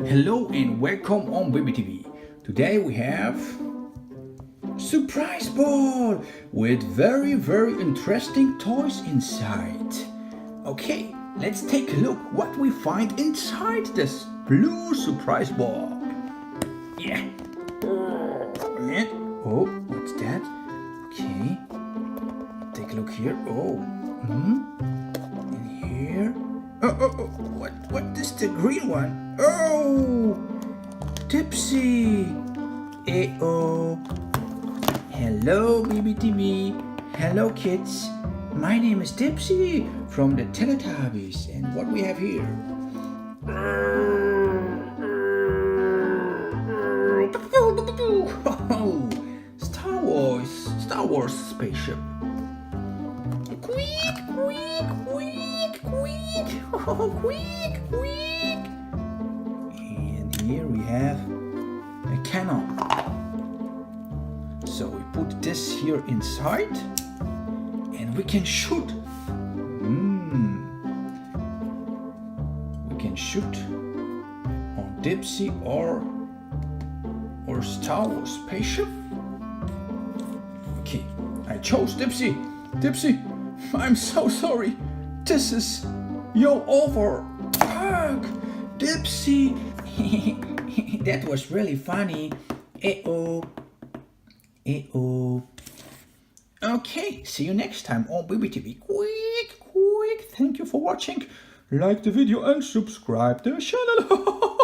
Hello and welcome on Baby TV. Today we have surprise ball with very interesting toys inside. Okay, let's take a look what we find inside this blue surprise ball. Yeah. Oh, what's that? Okay. Take a look here. Oh. In here. Oh, what is the green one? Oh, Tipsy. Oh. Hello, BBTV. Hello, kids. My name is Tipsy from the Teletubbies, and what we have here? Oh, Star Wars spaceship. Quick, quick, quick, quick. Oh, quick, quick. And here we have a cannon. So we put this here inside and we can shoot. We can shoot on Dipsy or Star Wars spaceship. Okay, I chose Dipsy. Dipsy, I'm so sorry. This is your over. Ugh, Dipsy. That was really funny. Okay, see you next time on Baby TV. Quick. Thank you for watching. Like the video and subscribe the channel.